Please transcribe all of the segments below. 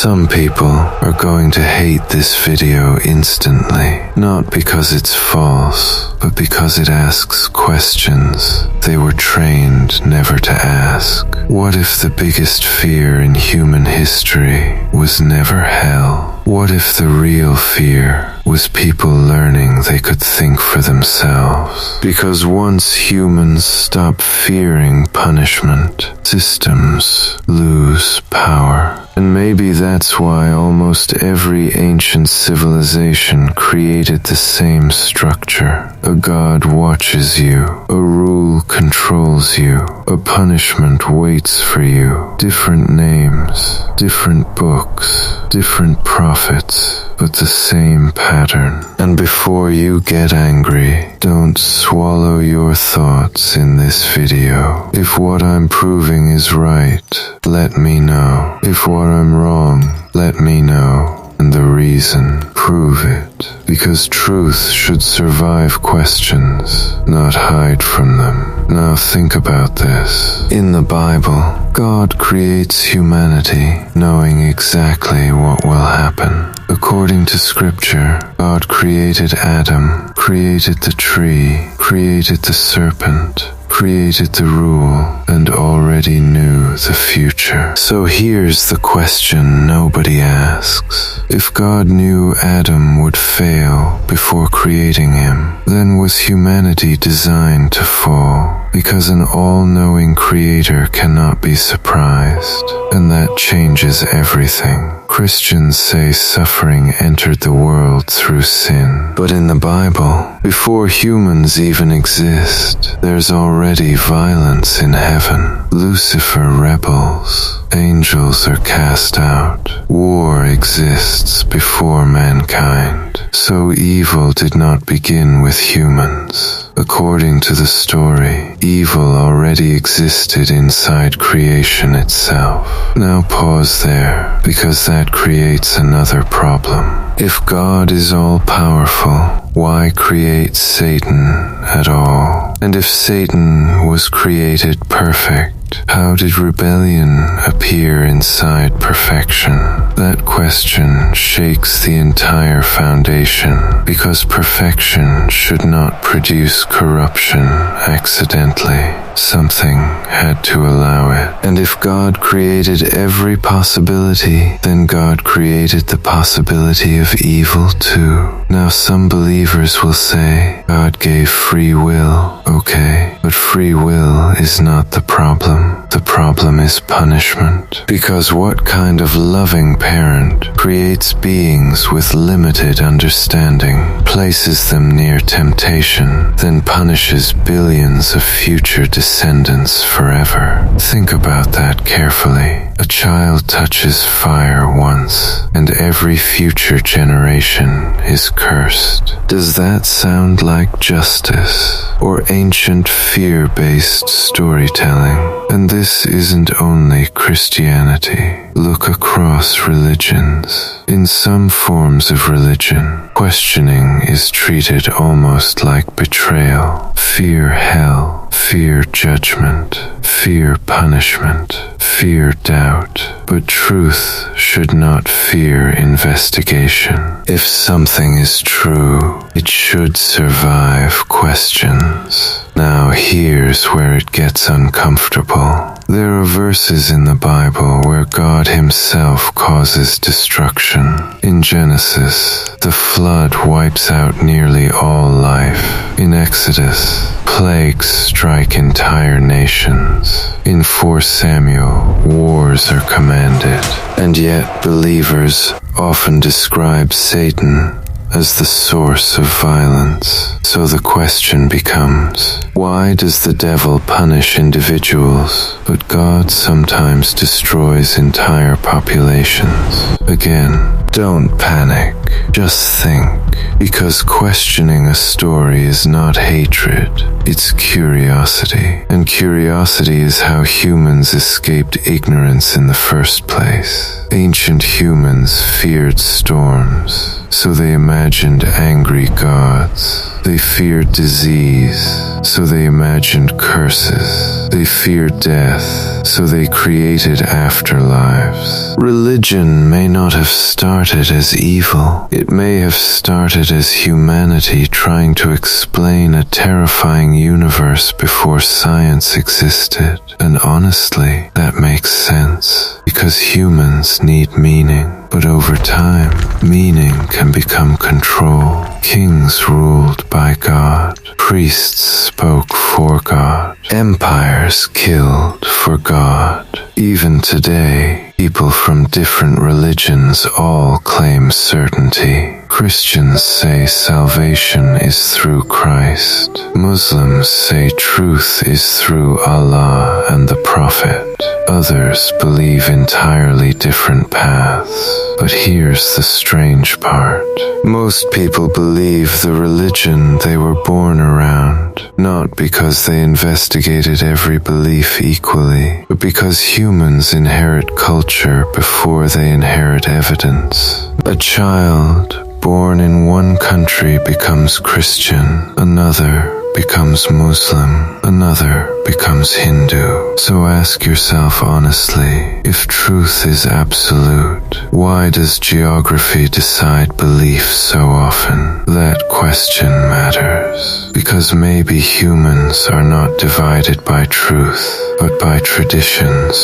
Some people are going to hate this video instantly, not because it's false, but because it asks questions they were trained never to ask. What if the biggest fear in human history was never hell? What if the real fear was people learning they could think for themselves? Because once humans stop fearing punishment, systems lose power. And maybe that's why almost every ancient civilization created the same structure. A god watches you, a rule controls you, a punishment waits for you. Different names, different books, different prophets, but the same pattern. And before you get angry, don't swallow your thoughts in this video. If what I'm proving is right, let me know. If what I'm wrong, let me know. And the reason, prove it. Because truth should survive questions, not hide from them. Now think about this. In the Bible, God creates humanity knowing exactly what will happen. According to Scripture, God created Adam, created the tree, created the serpent, created the rule, and already knew the future. So here's the question nobody asks. If God knew Adam would fail before creating him, then was humanity designed to fall? Because an all-knowing creator cannot be surprised, and that changes everything. Christians say suffering entered the world through sin. But in the Bible, before humans even exist, there's already violence in heaven. Lucifer rebels. Angels are cast out. War exists before mankind. So evil did not begin with humans. According to the story, evil already existed inside creation itself. Now pause there, because that creates another problem. If God is all-powerful, why create Satan at all? And if Satan was created perfect, how did rebellion appear inside perfection? That question shakes the entire foundation, because perfection should not produce corruption accidentally. Something had to allow it. And if God created every possibility, then God created the possibility of evil too. Now some believers will say, God gave free will. Okay, but free will is not the problem. The problem is punishment. Because what kind of loving parent creates beings with limited understanding, places them near temptation, then punishes billions of future descendants forever? Think about that carefully. A child touches fire once, and every future generation is cursed. Does that sound like justice, or ancient fear-based storytelling? And this isn't only Christianity. Look across religions. In some forms of religion, questioning is treated almost like betrayal. Fear hell, fear judgment, fear punishment, fear doubt. But truth should not fear investigation. If something is true, it should survive questions. Now here's where it gets uncomfortable. There are verses in the Bible where God himself causes destruction. In Genesis, the flood wipes out nearly all life. In Exodus, plagues strike entire nations. In 4 Samuel, wars are commanded. And yet believers often describe Satan as the source of violence. So the question becomes, why does the devil punish individuals, but God sometimes destroys entire populations? Again, Don't panic, just think, because questioning a story is not hatred, it's curiosity. And curiosity is how humans escaped ignorance in the first place. Ancient humans feared storms, so they imagined angry gods. They feared disease, so they imagined curses. They feared death, so they created afterlives. Religion may not have started as evil. It may have started as humanity trying to explain a terrifying universe before science existed. And honestly, that makes sense, because humans need meaning. But over time, meaning can become control. Kings ruled by God. Priests spoke for God. Empires killed for God. Even today, people from different religions all claim certainty. Christians say salvation is through Christ. Muslims say truth is through Allah and the Prophet. Others believe entirely different paths. But here's the strange part. Most people believe the religion they were born around, not because they investigated every belief equally, but because humans inherit culture before they inherit evidence. A child born in one country becomes Christian, another becomes Muslim, another becomes Hindu. So ask yourself honestly, if truth is absolute, why does geography decide belief so often? That question matters, because maybe humans are not divided by truth, but by traditions,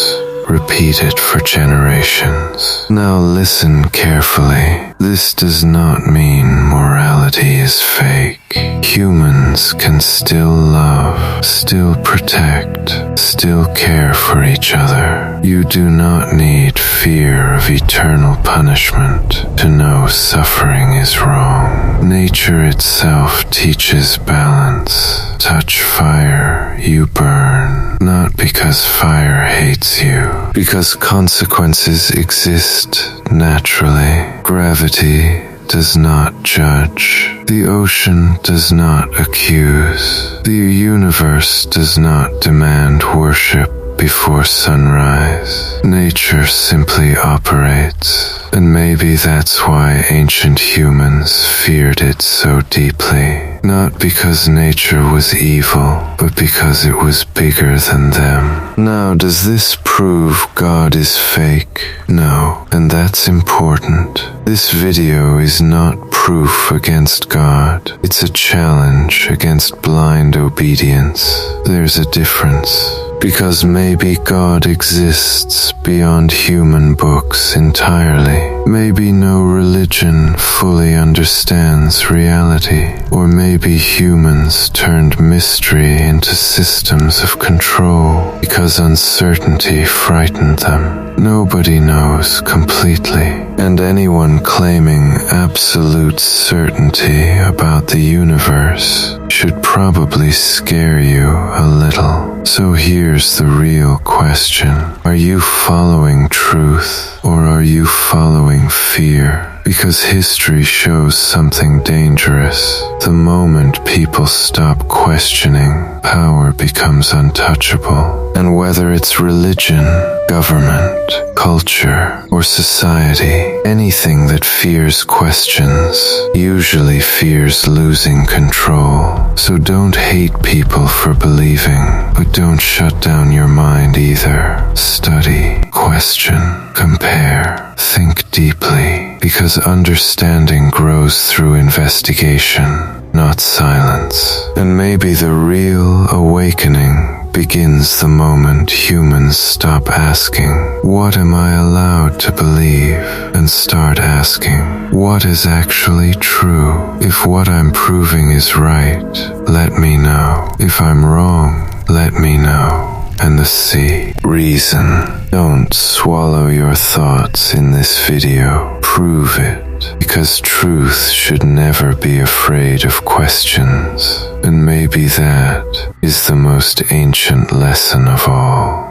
repeated for generations. Now listen carefully. This does not mean morality is fake. Humans can still love, still protect, still care for each other. You do not need fear of eternal punishment to know suffering is wrong. Nature itself teaches balance. Touch fire, you burn. Not because fire hates you, because consequences exist naturally. Gravity does not judge. The ocean does not accuse. The universe does not demand worship before sunrise. Nature simply operates, and maybe that's why ancient humans feared it so deeply. Not because nature was evil, but because it was bigger than them. Now, does this prove God is fake? No, and that's important. This video is not proof against God. It's a challenge against blind obedience. There's a difference. Because maybe God exists beyond human books entirely. Maybe no religion fully understands reality. Or maybe humans turned mystery into systems of control because uncertainty frightened them. Nobody knows completely, and anyone claiming absolute certainty about the universe should probably scare you a little. So here's the real question. Are you following truth, or are you following fear? Because history shows something dangerous. The moment people stop questioning, power becomes untouchable. And whether it's religion, government, culture, or society, anything that fears questions usually fears losing control. So don't hate people for believing, but don't shut down your mind either. Study, question, compare, think deeply, because understanding grows through investigation, not silence. And maybe the real awakening begins the moment humans stop asking, what am I allowed to believe? And start asking, what is actually true? If what I'm proving is right, let me know. If I'm wrong, let me know. And the C. Reason. Don't swallow your thoughts in this video. Prove it. Because truth should never be afraid of questions. And maybe that is the most ancient lesson of all.